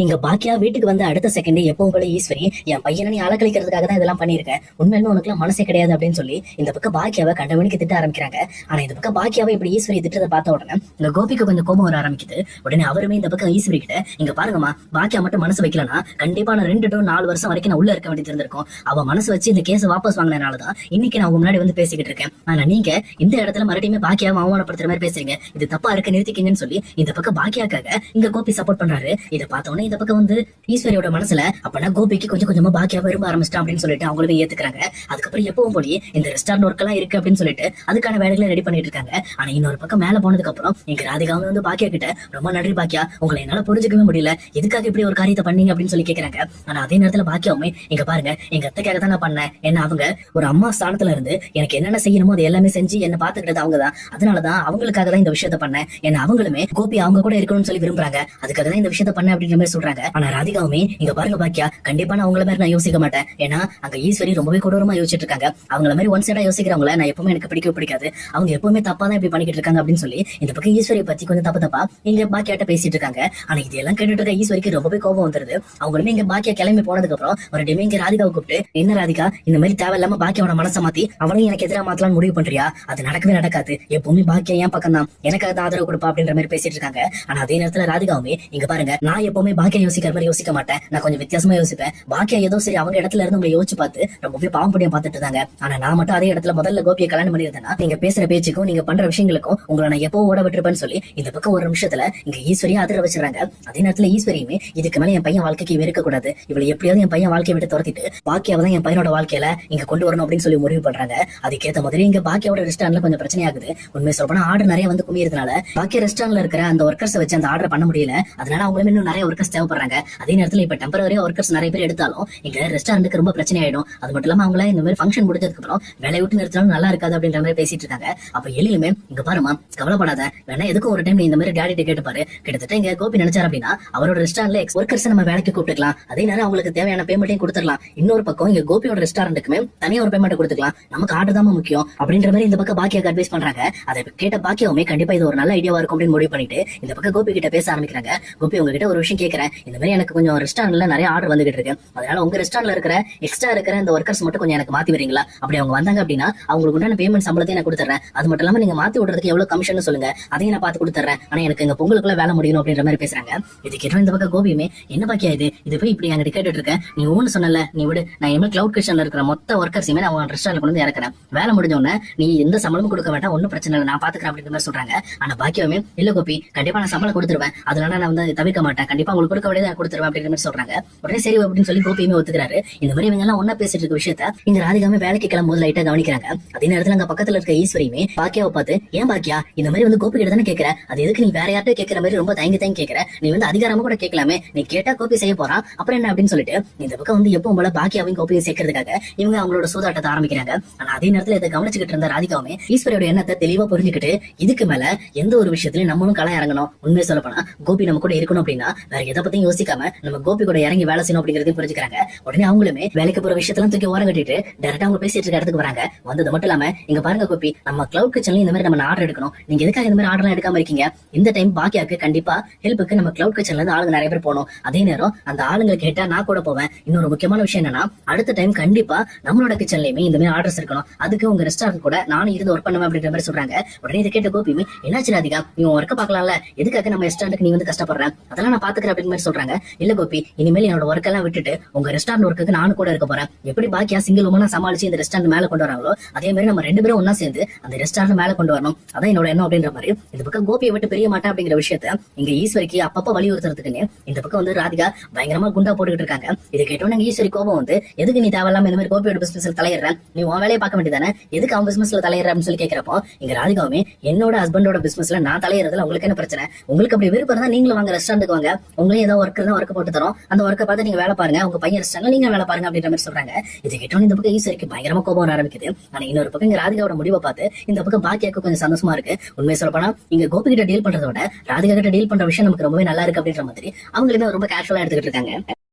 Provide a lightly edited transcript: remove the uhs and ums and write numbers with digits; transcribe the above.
இங்க பாக்கியா வீட்டுக்கு வந்து அடுத்த செகண்ட் எப்பவும் போல ஈஸ்வரி என் பையனை நீ அலக்கழிக்கிறதுக்காக தான் இதெல்லாம் பண்ணிருக்கேன், உண்மையிலுமே உனக்குலாம் மனசே கிடையாது அப்படின்னு சொல்லி இந்த பக்கம் பாக்கியாவை கண்டவனுக்கு திட்ட ஆரம்பிக்கிறாங்க. ஆனா இந்த பக்கம் பாக்கியாவை இப்படி ஈஸ்வரி திட்டத்தை பார்த்த உடனே இந்த கோபிக்கு கொஞ்சம் கோபம் வர ஆரம்பிக்குது. உடனே அவருமே இந்த பக்கம் ஈஸ்வரி கிட்ட, இங்க பாருங்கம்மா, பாக்கியா மட்டும் மனசு வைக்கலன்னா கண்டிப்பா நான் 2 to 4 வருஷம் வரைக்கும் நான் உள்ள இருக்க வேண்டியது இருந்திருக்கும். அவ மனசு வச்சு இந்த கேஸை வாபஸ் வாங்கினதுனாலதான் இன்னைக்கு நான் உங்க முன்னாடி வந்து பேசிக்கிட்டு இருக்கேன். ஆனா நீங்க இந்த இடத்துல மறுபடியுமே பாக்கியாவை அவமானப்படுத்துற மாதிரி பேசுறீங்க, இது தப்பா இருக்க நிறுத்திக்கிங்கன்னு சொல்லி இந்த பக்கம் பாக்கியாக்காக இங்க கோபி சப்போர்ட் பண்றாரு. இதை பார்த்தோன்னே இந்த பக்கம் வந்து ஈஸ்வரியோட மனசுல அப்பனா கோபிக்கு கொஞ்சம் கொஞ்சமா பாக்கியா விரும்ப ஆரம்பிச்சிட்டான் அப்படின்னு சொல்லிட்டு அவங்களுமே ஏத்துக்கிறாங்க. அதுக்கப்புறம் எப்பவும் போலி இந்த ரெஸ்டாரண்ட் ஒர்க் எல்லாம் இருக்கு அப்படின்னு சொல்லிட்டு அதுக்கான வேலைகளை ரெடி பண்ணிட்டு இருக்காங்க. ஆனா இன்னொரு பக்கம் மேல போனதுக்கு அப்புறம் எங்க ராதிகாவும் வந்து பாக்கியா கிட்ட, ரொம்ப நன்றி பாக்கியா, உங்களை என்னால புரிஞ்சுக்கவே முடியல, எதுக்காக இப்படி ஒரு காரியத்தை பண்ணீங்க அப்படின்னு சொல்லி கேக்குறாங்க. ஆனா அதே நேரத்துல பாக்கியாவுமே, இங்க பாருங்க, எங்க அத்தைக்காக தான் நான் பண்ணேன், என்ன அவங்க ஒரு அம்மா ஸ்தானத்துல இருந்து எனக்கு என்னென்ன செய்யணுமோ அது எல்லாமே செஞ்சு என்ன பாத்துக்கிட்டது அவங்கதான், அதனாலதான் அவங்களுக்காக தான் இந்த விஷயத்த பண்ணேன், என்ன அவங்களுமே கோபி அவங்க கூட இருக்கணும்னு சொல்லி விரும்புறாங்க, அதுக்காக தான் இந்த விஷயத்த பண்ண அப்படின்ற மாதிரி சொல்றாங்க. ஆனா ராதிகாவுமே, இங்க பாருங்க பாக்கியா, கண்டிப்பா நான் உங்களை மாதிரி நான் யோசிக்க மாட்டேன், ஏன்னா அங்க ஈஸ்வரி ரொம்பவே கொடூரமா யோசிச்சுட்டு இருக்காங்க, அவங்கள மாதிரி ஒன் சைடா யோசிக்கிறவங்கள நான் எப்பவுமே எனக்கு பிடிக்கவே பிடிக்காது, அவங்க எப்பவுமே தப்பா தான் இப்படி பண்ணிக்கிட்டு இருக்காங்க அப்படின்னு சொல்லி இந்த பக்கம் ஈஸ்வரியை பத்தி கொஞ்சம் தப்பா இங்க பாக்கியாட்ட பேசிட்டு இருக்காங்க. ஆனா இதெல்லாம் கேட்டுட்டு இருக்க ஈஸ்வரிக்கு ரொம்பவே கோபம் வந்துருது. அவங்களுமே இங்க பாக்கியா கிளம்பி போனதுக்கு அப்புறம் ஒரு டைம் இங்க ராதிகாவை கூப்பிட்டு, என்ன ராதிகா, இந்த மாதிரி தேவையில்லாம பாக்கியோட மனசை மாத்தி அவனையும் எனக்கு எதிராக மாத்தலாம்னு முடிவு பண்றியா? அது நடக்கவே நடக்காது, எப்பவுமே பாக்கியா என் பக்கம் தான், எனக்காக தான் ஆதரவு கொடுப்பா அப்படின்ற மாதிரி பேசிட்டு இருக்காங்க. ஆனா அதே நேரத்துல ராதிகாவுமே, இங்க பாருங்க, நான் எப்பவுமே பாக்கியா யோசிக்கிற மாதிரி யோசிக்க மாட்டேன், நான் கொஞ்சம் வித்தியாசமா யோசிப்பேன், பாக்கியா ஏதோ சரி அவங்க இடத்துல இருந்து உங்களை யோசிச்சு பார்த்து ரொம்பவே பாவம் புடியா பார்த்துட்டு இருந்தாங்க, ஆனா நான் மட்டும் அதே இடத்துல முதல்ல கோபியை கல்யாணம் பண்ணிருந்தேன்னா நீங்க பேசுற பேச்சுக்கும் நீங்க பண்ற விஷயங்களுக்கும் உங்களை நான் எப்போ ஓட விட்டுருப்பேன்னு சொல்லி இந்த பக்கம் ஒரு நிமிஷத்துல இங்க ஈஸ்வரியா அதிர வச்சிடறாங்க. அதே நேரத்துல ஈஸ்வரியுமே, இதுக்கு மேல என் பையன் வாழ்க்கைக்கு இருக்க கூடாது, இவளை எப்படியாவது என் பையன் வாழ்க்கையை விட்டு துரத்திட்டு பாக்கியாவை தான் என் பையனோட வாழ்க்கையில இங்க கொண்டு வரணும் அப்படின்னு சொல்லி முடிவு பண்றாங்க. அதுக்கேற்ற மாதிரி இங்க பாக்கியோட ரெஸ்டாரண்ட்ல கொஞ்சம் பிரச்சனை ஆகுது. உண்மை சொல்லப்போனா ஆர்டர் நிறைய வந்து குமியறதுனால பாக்கிய ரெஸ்டாரண்ட்ல இருக்கிற அந்த ஒர்க்கர்ஸ் வச்சு அந்த ஆர்டர் பண்ண முடியல, அதனால அவங்களும் இன்னும் நிறைய ஒர்க்கர்ஸ் தேவைப்படுறாங்க. அதே நேரத்துல இப்ப டெம்பரரியா ஒர்க்கர்ஸ் நிறைய பேர் எடுத்தாலும் இங்க ரெஸ்டாரண்ட்டுக்கு ரொம்ப பிரச்சனை ஆயிடும். அது மட்டும் இல்லாம அவங்கள இந்த மாதிரி ஃபங்க்ஷன் முடிஞ்சதுக்கு அப்புறம் வேலையை விட்டு நிறுத்தினாலும் நல்லா இருக்காது அப்படின்ற மாதிரி பேசிட்டு இருக்காங்க. அப்ப எழிலுமே, இங்க பாருமா, கவலைப்படாத, வேணா எதுக்கும் ஒரு டைம் இந்த மாதிரி டேடி கேட்டு பாரு, கிட்டத்தட்ட இங்க கோபி நினைச்சாரு அப்படின்னா அவரோட ரெஸ்டாரண்ட்ல ஒர்க்கர்ஸ் நம்ம வேலைக்கு கூப்பிட்டுக்கலாம், அதே நேரம் அவங்களுக்கு தேவையான பேமெண்ட்டையும் கொடுத்துடலாம், இன்னொரு பக்கம் இங்க கோபியோட ரெஸ்டாரண்ட்டுக்குமே தனியா ஒரு பேமெண்ட் கொடுத்துக்கலாம், நமக்கு ஆர்டர் தான் முக்கியம் அப்படின்ற மாதிரி இந்த பக்கம் பாக்கியாக்கு அட்வைஸ் பண்றாங்க. அதை கேட்ட பாக்கியாவுமே கண்டிப்பா இது ஒரு நல்ல ஐடியாவா இருக்கும் அப்படின்னு முடிவு பண்ணிட்டு இந்த பக்கம் கோபி கிட்ட பேச ஆரம்பிக்கிறாங்க. கோபி, உங்ககிட்ட ஒரு விஷயம் கேட்கறேன், இந்த மாதிரி எனக்கு கொஞ்சம் ரெஸ்டாரண்ட்ல நிறைய ஆர்டர் வந்துகிட்டு இருக்கு, அதனால உங்க ரெஸ்டாரண்ட்ல இருக்கிற எக்ஸ்ட்ரா இருக்கிற இந்த ஒர்க்கர்ஸ் மட்டும் கொஞ்சம் எனக்கு மாத்தி வரீங்களா? அப்படி அவங்க வந்தாங்க அப்படின்னா அவங்களுக்கு உண்டான பேமெண்ட் சம்பளத்தையும் நான் கொடுத்துறேன், அது மட்டும் இல்லாம நீங்க மாத்தி விடுறதுக்கு எவ்வளவு கமிஷன் சொல்லுங்க, அதையும் நான் பார்த்து கொடுத்துறேன், ஆனா எனக்கு எங்க பொங்கலுக்குள்ள வேலை முடியணும் அப்படின்ற மாதிரி பேசுறாங்க. இது கேட்டோம் இந்த பக்கம் கோபியுமே, என்ன பாக்கியா இது போய் இப்படி என்கிட்ட கேட்டுட்டு இருக்கேன், நீ ஒண்ணு சொன்னல, நீ விடு, நான் இனிமேல் கிளவுட் கிச்சன்ல இருக்கிற மொத்த ஒர்க்கர்ஸுமே நான் உங்க ரெஸ்டாரண்ட் கொண்டு வந்து இறக்குறேன், வேலை முடிஞ்ச உடனே நீ எந்த சம்பளமும் கொடுக்க வேண்டாம், ஒன்னும் பிரச்சனை இல்லை, நான் பாத்துக்கிறேன் அப்படின்ற மாதிரி சொல்றாங்க. ஆனா பாக்கியமே, இல்ல கோபி, கண்டிப்பா நான் சம்பளம் கொடுத்துருவேன், அதனால நான் வந்து தவிர்க்க மாட்டேன், கண்டிப்பா உங்களுக்கு கொடுக்க வேண்டியதை நான் கொடுத்துருவேன் அப்படின்ற மாதிரி சொல்றாங்க. உடனே சரி அப்படின்னு சொல்லி கோபியுமே ஒத்துக்கிறாரு. இந்த மாதிரி இவங்க எல்லாம் ஒன்னா பேசிட்டு இருக்க விஷயத்த இங்க ராதிகாமே வேலைக்கு கிளம்பும் லைட்டா கவனிக்கிறாங்க. அதே நேரத்துல அங்க பக்கத்துல இருக்க ஈஸ்வரியுமே பாக்கியாவை பார்த்து, ஏன் பாக்கியா இந்த மாதிரி வந்து கோபி கிட்ட தானே கேட்கிற, அது எதுக்கு நீ வேற யார்கிட்ட கேட்கிற மாதிரி ரொம்ப தயங்கி கேட்கிற, நீ வந்து அதிகாரமா கூட கேட்கலாமே, நீ கேட்டா கோபி செய்ய போறான், அப்புறம் என்ன அப்படின்னு சொல்லிட்டு இந்த பக்கம் வந்து எப்பவும் போல பாக்கியாவையும் கோபியை சேர்க்கறதுக்காக இவங்க அவங்களோட சூதாட்டத்தை ஆரம்பிக்கிறாங்க. ஆனா அதே நேரத்துல இதை கவனிச்சுக்கிட்டு இருந்த ராதிகாவுமே ஈஸ்வரியோட எண்ணத்தை தெளிவா புரிஞ்சுக்கிட்டு, இதுக்கு மேல எந்த ஒரு விஷயத்திலயும் நம்மளும் களம் இறங்கணும், உண்மையை சொல்ல போனா கோபி நம்ம கூட இருக்கணும் அப்படின்னா வேற எதை பத்தியும் யோசிக்காம நம்ம கோபி கூட இறங்கி வேலை செய்யணும் அப்படிங்கறதையும் புரிஞ்சுக்கிறாங்க. உடனே அவங்களுமே வேலைக்கு போற விஷயத்தெல்லாம் தூக்கி ஓரம் கட்டிட்டு டேரக்டா அவங்க பேசிட்டு இருக்க இடத்துக்கு வராங்க. வந்தது மட்டும் இல்லாம, இங்க பாருங்க கோபி, நம்ம கிளவுட் கிச்சன்ல இந்த மாதிரி நம்ம ஆர்டர் எடுக்கணும், நீங்க எதுக்காக இந்த மாதிரி ஆர்டர் எடுக்காம இருக்கீங்க, இந்த டைம் பாக்கியாக்கு கண்டிப்பா ஹெல்ப்புக்கு நம்ம கிளவுட் கிச்சன்ல இருந்து ஆளுங்க நிறைய பேர் போகணும், அதே நேரம் அந்த ஆளுங்க கேட்டா நான் கூட போவேன், இன்னொரு முக்கியமான விஷயம் என்னன்னா அடுத்த டைம் கண்டிப்பா நம்மளோட கிச்சன்லயுமே இந்த மாதிரி ஆர்டர்ஸ் இருக்கணும், அதுக்கு உங்க ரெஸ்டாரண்ட் கூட நானும் இருந்து ஒர்க் பண்ணுவேன் அப்படின்ற மாதிரி சொல்றாங்க. உடனே இதை கேட்ட கோபியுமே, என்னாச்சு ராதிகா, நீ ஒர்க்க பாக்கலாம்ல, எதுக்காக நம்ம ரெஸ்டாரண்ட்டுக்கு நீ வந்து கஷ்டப்படுற, அதெல்லாம் நான் பாத்துக்கிறேன் அப்படின்னு மாதிரி சொல்றாங்க. இல்ல கோபி, இனிமேல் என்னோட ஒர்க் எல்லாம் விட்டுட்டு உங்க ரெஸ்டாரண்ட் ஒர்க்குக்கு நானும் கூட இருக்க போறேன், எப்படி பாக்கியா சிங்கிள் உமனா சமாளிச்சு இந்த ரெஸ்டாரண்ட் மேல கொண்டு வராங்களோ அதே மாதிரி நம்ம 2 பேரும் ஒன்னா சேர்ந்து அந்த ரெஸ்டாரண்ட் மேல கொண்டு வரணும், அதான் என்னோட எண்ணம் அப்படின்ற மாதிரி இந்த பக்கம் கோபியை விட்டு பிரிய மாட்டேன் அப்படிங்கிற விஷயத்த இங்க ஈஸ்வரிக்கு அப்பப்ப வலியுறுத்துறதுக்குன்னு இந்த பக்கம் வந்து ராதிகா பயங்கரமா குண்டா போட்டுக்கிட்டு இருக்காங்க. இதை கேட்டோன்னு ஈஸ்வரி கோபம் வந்து, எதுக்கு நீ தேவையில்லாம இந்த மாதிரி கோபியோட பிசினஸ்ல தலையிடுற, நீ உன் வேலையை பார்க்க வேண்டியதானே, எதுக்கு அவன் பிசினஸ்ல தலையிடுற அப்படின்னு சொல்லி கேட்கிறப்போ இங்க ராதிகாவுமே, என்னோட ஹஸ்பண்டோட பிசினஸ்ல நான் தலையிறதுல உங்களுக்கு என்ன பிரச்சனை, உங்களுக்கு அப்படி விருப்பம் தான் நீங்களும் வாங்க ரெஸ்டாரண்ட்டுக்கு வாங்க, உங்களையும் ஏதோ ஒர்க் தான் ஒர்க் போட்டு தரோம், அந்த ஒர்க்கை பார்த்து நீங்க வேலை பாருங்க, உங்க பையன் ரெஸ்டாரண்ட்ல நீங்க வேலை பாருங்க அப்படின்ற மாதிரி சொல்றாங்க. இது கேட்டோன்னு இந்த பக்கம் ஈஸ்வரிக்கு பயங்கரமா கோபம் வர ஆரம்பிக்குது. ஆனா இன்னொரு பக்கம் இங்க ராதிகாவோட முடிவை பார்த்து இந்த பக்கம் பாக்கியாக்கு கொஞ்சம் சந்தோஷமா இருக்கு. உண்மையை சொல்ல போனா இங்க கோபி கிட்ட டீல் பண்றதை விட ராதிகா கிட்ட டீல் பண்ற விஷயம் நமக்கு ரொம்பவே நல்லா இருக்கு அப்படின்ற மாதிரி அவங்களுமே ரொம்ப கேஷுவலா எடுத்துக்கிட்டு இருக்காங்க.